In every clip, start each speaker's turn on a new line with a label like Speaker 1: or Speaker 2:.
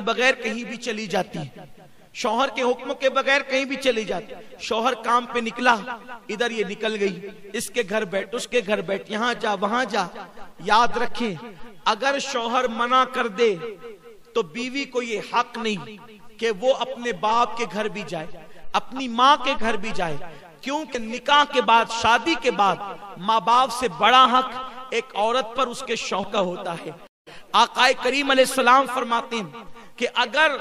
Speaker 1: بغیر کہیں بھی چلی جاتی ہے، شوہر کے حکم کے بغیر کہیں بھی چلی جاتی. شوہر کام پہ نکلا، ادھر یہ نکل گئی، اس کے گھر بیٹھ، اس کے گھر بیٹھ، یہاں جا وہاں جا. یاد رکھیں اگر شوہر منع کر دے تو بیوی کو یہ حق نہیں کہ وہ اپنے باپ کے گھر بھی جائے، اپنی ماں کے گھر بھی جائے، کیونکہ نکاح کے بعد، شادی کے بعد ماں باپ سے بڑا حق ایک عورت پر اس کے شوہر کا ہوتا ہے. آقا کریم علیہ السلام فرماتے ہیں کہ اگر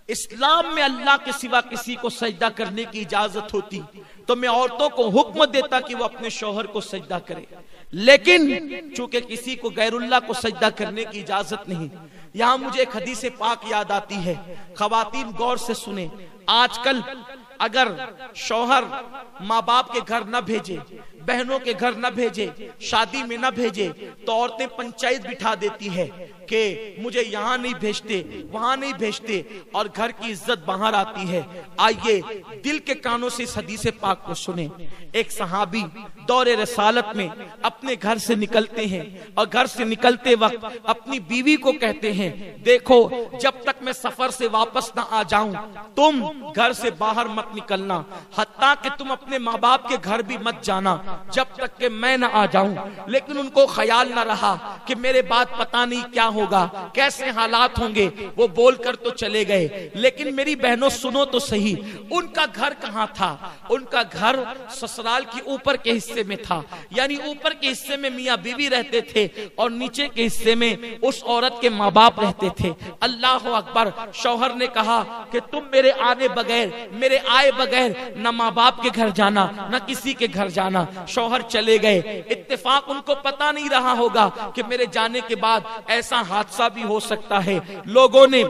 Speaker 1: اسلام میں اللہ کے سوا کسی کو سجدہ کرنے کی اجازت ہوتی تو میں عورتوں کو حکم دیتا کہ وہ اپنے شوہر کو سجدہ کرے، لیکن چونکہ کسی کو غیر اللہ کو سجدہ کرنے کی اجازت نہیں. یہاں مجھے ایک حدیث پاک یاد آتی ہے، خواتین غور سے سنیں. آج کل اگر شوہر ماں باپ کے گھر نہ بھیجے، بہنوں کے گھر نہ بھیجے، شادی میں نہ بھیجے، تو عورتیں پنچایت بٹھا دیتی ہے کہ مجھے یہاں نہیں بھیجتے، وہاں نہیں بھیجتے، اور گھر کی عزت باہر آتی ہے. آئیے دل کے کانوں سے اس حدیث پاک کو سنیں. ایک صحابی دور رسالت میں اپنے گھر سے نکلتے ہیں اور گھر سے نکلتے وقت اپنی بیوی کو کہتے ہیں دیکھو جب تک میں سفر سے واپس نہ آ جاؤں تم گھر سے باہر مت نکلنا، حتیٰ کہ تم اپنے ماں باپ کے گھر بھی مت جانا جب تک کہ میں نہ آ جاؤں. لیکن ان کو خیال نہ رہا کہ میرے بعد پتہ نہیں کیا ہوگا، کیسے حالات ہوں گے. وہ بول کر تو چلے گئے، لیکن میری بہنوں سنو تو صحیح، ان کا گھر کہاں تھا؟ ان کا گھر سسرال کی اوپر کے حصے میں تھا، یعنی اوپر کے حصے میں میاں بیوی رہتے تھے اور نیچے کے حصے میں اس عورت کے ماں باپ رہتے تھے. اللہ اکبر. شوہر نے کہا کہ تم میرے آنے بغیر، میرے آئے بغیر نہ ماں باپ کے گھر جانا نہ کسی کے گھر جانا. شوہر چلے گئے. اتفاق ان کو پتا نہیں رہا ہوگا کہ میرے جانے کے بعد ایسا حادثہ بھی ہو سکتا ہے. لوگوں نے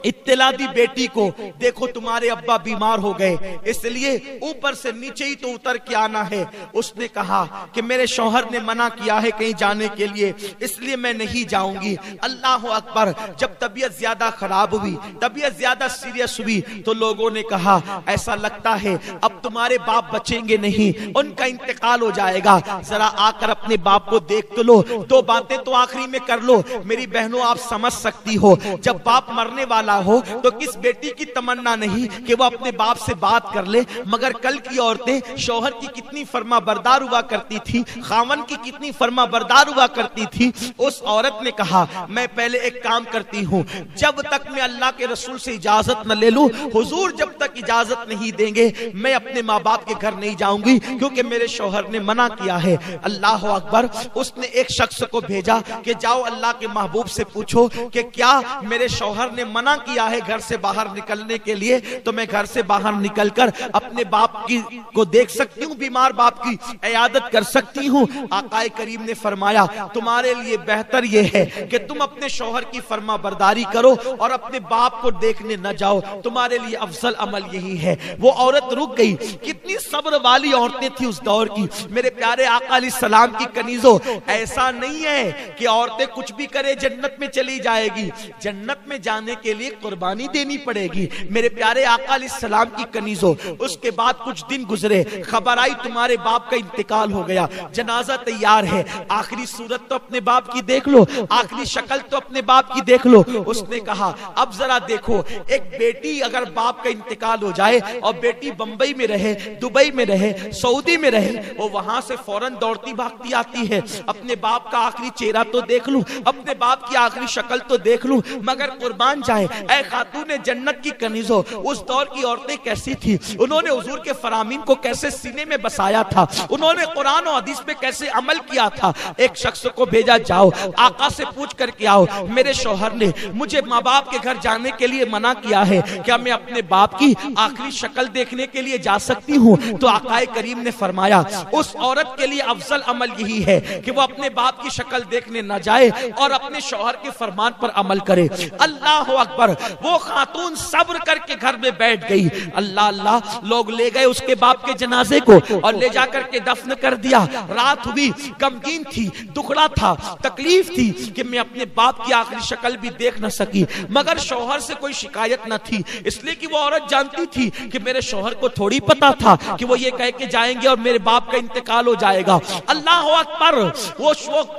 Speaker 1: اطلاع دی بیٹی کو، دیکھو تمہارے ابا بیمار ہو گئے، اس لیے اوپر سے نیچے ہی تو اتر کے آنا ہے. اس نے کہا کہ میرے شوہر نے منع کیا ہے کہیں جانے کے لیے، اس لیے میں نہیں جاؤں گی. اللہ اکبر. جب طبیعت زیادہ خراب ہوئی، طبیعت زیادہ سیریس ہوئی، تو لوگوں نے کہا ایسا لگتا ہے اب تمہارے باپ بچیں گے نہیں، ان کا انتقال ہو جائے گا، ذرا آ کر اپنے باپ کو دیکھ تو لو، دو باتیں تو آخری میں کر لو. میری بہنوں آپ سمجھ سکتی ہو جب باپ مرنے والا ہو تو کس بیٹی کی تمنا نہیں کہ وہ اپنے باپ سے بات کر لے. مگر کل کی عورتیں شوہر کی کتنی فرما بردار ہوا کرتی تھی، خاون کی کتنی فرما بردار ہوا کرتی تھی. اس عورت نے کہا میں پہلے ایک کام کرتی ہوں، جب تک میں اللہ کے رسول سے اجازت نہ لے لوں، حضور جب تک اجازت نہیں دیں گے میں اپنے ماں باپ کے گھر نہیں جاؤں گی، کیونکہ میرے شوہر نے منع کیا ہے. اللہ اکبر. اس نے ایک شخص کو بھیجا کہ جاؤ اللہ کے محبوب سے پوچھو کہ کیا میرے شوہر نے منع کیا ہے گھر سے باہر نکلنے کے لیے، تو میں گھر سے باہر نکل کر اپنے باپ کی کو دیکھ سکتی ہوں، بیمار باپ کی عیادت کر سکتی ہوں. آقا کریم نے فرمایا تمہارے لیے بہتر یہ ہے کہ تم اپنے شوہر کی فرما برداری کرو اور اپنے باپ کو دیکھنے نہ جاؤ، تمہارے لیے افضل عمل یہی ہے. وہ عورت رک گئی. کتنی صبر والی عورتیں تھی اس دور کی. میرے پیارے آقا علیہ السلام کی کنیزوں، ایسا نہیں ہے کہ عورتیں کچھ بھی کرے جنت میں چلی جائے گی. جنت میں جانے کے لیے قربانی دینی پڑے گی. میرے پیارے آقا علیہ السلام کی کنیزوں، اس کے بعد کچھ دن گزرے، خبر آئی تمہارے باپ کا انتقال ہو گیا، جنازہ تیار ہے، آخری صورت تو اپنے باپ کی دیکھ لو، آخری شکل تو اپنے باپ کی دیکھ لو. اس نے کہا اب ذرا دیکھو، ایک بیٹی اگر باپ کا انتقال ہو جائے اور بیٹی بمبئی میں رہے، دبئی میں رہے، سعودی میں رہے، وہ وہاں سے فوراً دوڑتی بھاگتی آتی ہے، اپنے باپ کا آخری چہرہ تو دیکھ لوں، اپنے باپ کی آخری شکل تو دیکھ لوں. مگر قربان جائیں اے خاتون جنت کی کنیزوں، اس دور کی عورتیں کیسی تھی، انہوں نے حضور کے فرامین کو کیسے سینے میں بسایا تھا، انہوں نے قرآن و حدیث پہ کیسے عمل کیا تھا. ایک شخص کو بھیجا جاؤ آقا سے پوچھ کر کے آؤ میرے شوہر نے مجھے ماں باپ کے گھر جانے کے لیے منع کیا ہے، کیا میں اپنے باپ کی آخری شکل دیکھنے کے لیے جا سکتی ہوں؟ تو آقا کریم نے فرمایا اس عورت کے لیے افضل عمل یہی ہے کہ وہ اپنے باپ کی شکل دیکھنے نہ جائے اور اپنے شوہر کے فرمان پر عمل کرے. اللہ اکبر. وہ خاتون صبر کر کے گھر میں بیٹھ گئی. اللہ اللہ. لوگ لے گئے اس کے باپ کے جنازے کو اور لے جا کر کے دفن کر دیا. رات ہوئی، غمگین تھی، دکھڑا تھا، تکلیف تھی کہ میں اپنے باپ کی آخری شکل بھی دیکھ نہ سکی. مگر شوہر سے کوئی شکایت نہ تھی، اس لیے کہ وہ عورت جانتی تھی کہ میرے شوہر کو تھوڑی پتا تھا کہ وہ یہ کہہ کے جائیں گے اور میرے باپ کا انتقال ہو جائے گا. اللہ اکبر. وہ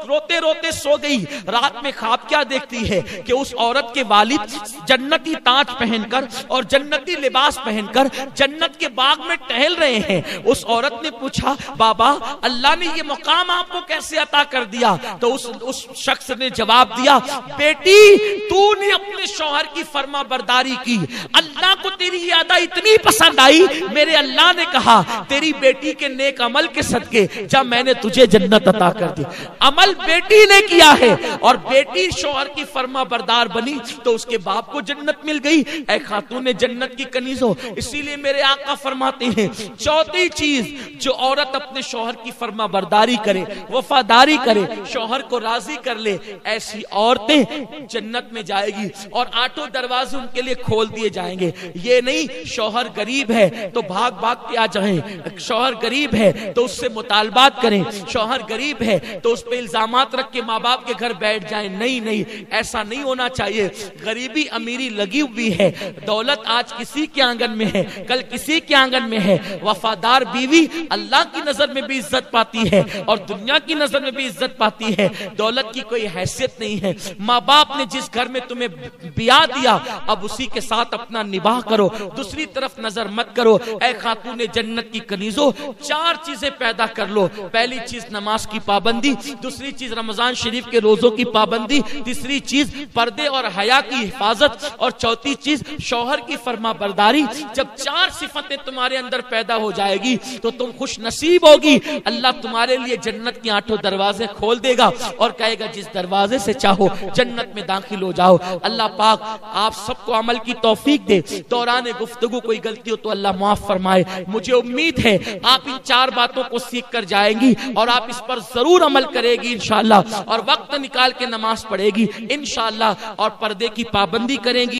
Speaker 1: روتے روتے سو گئی. رات میں خواب کیا دیکھتی ہے کہ اس عورت کے والد جنتی تاج پہن کر اور جنتی لباس پہن کر جنت کے باغ میں ٹہل رہے ہیں۔ اس عورت نے پوچھا بابا اللہ نے یہ مقام آپ کو کیسے عطا کر دیا؟ تو اس شخص نے جواب دیا بیٹی تو نے اپنے شوہر کی فرما برداری کی، اللہ کو تیری یہ ادا اتنی پسند آئی، میرے اللہ نے کہا تیری بیٹی کے نیک عمل کے صدقے جب میں نے تجھے جنت عطا کر دی۔ عمل بیٹی نے کیا ہے اور بیٹی شوہر کی فرما بردار بنی تو اس کے باپ کو جنت مل گئی۔ اے خاتون جنت کی کنیزوں، اسی لیے میرے آقا فرماتے ہیں چوتھی چیز جو عورت اپنے شوہر کی فرما برداری کرے، وفاداری کرے، شوہر کو راضی کر لے، ایسی عورتیں جنت میں جائے گی اور آٹھوں دروازے ان کے لیے کھول دیے جائیں گے۔ یہ نہیں شوہر غریب ہے تو بھاگ بھاگ کے آ جائیں، شوہر غریب ہے تو اس سے مطالبات کریں، شوہر غریب ہے تو اس پہ الزامات رکھ کے ماں باپ کے گھر بیٹھ جائیں۔ نہیں، ایسا نہیں ہونا چاہیے۔ غریبی امیری لگی ہوئی ہے، دولت آج کسی کے آنگن میں ہے، کل کسی کے آنگن میں ہے۔ وفادار بیوی اللہ کی نظر میں بھی عزت پاتی ہے اور دنیا کی نظر میں بھی عزت پاتی ہے، دولت کی کوئی حیثیت نہیں ہے۔ ماں باپ نے جس گھر میں تمہیں بیاہ دیا اب اسی کے ساتھ اپنا نباہ کرو، دوسری طرف نظر مت کرو۔ اے خاتون جنت کی کنیزوں، چار چیزیں پیدا کر لو۔ پہلی چیز نماز کی پابندی، دوسری چیز رمضان شریف کے روزوں کی پابندی، تیسری چیز پردے اور حیا کی حفاظت اور چوتھی چیز شوہر کی فرما برداری۔ جب چار صفتیں تمہارے اندر پیدا ہو جائے گی تو تم خوش نصیب ہوگی، اللہ تمہارے لیے جنت کی آٹھوں دروازے کھول دے گا اور کہے گا جس دروازے سے چاہو جنت میں داخل ہو جاؤ۔ اللہ پاک آپ سب کو عمل کی توفیق دے۔ دوران گفتگو کوئی غلطی ہو تو اللہ معاف فرمائے۔ مجھے امید ہے آپ ان چار باتوں کو سیکھ کر جائیں گی اور آپ اس پر ضرور عمل کرے گی انشاءاللہ، اور وقت نکال کے نماز پڑھے گی انشاءاللہ، اور پردے کی پابندی کریں گی۔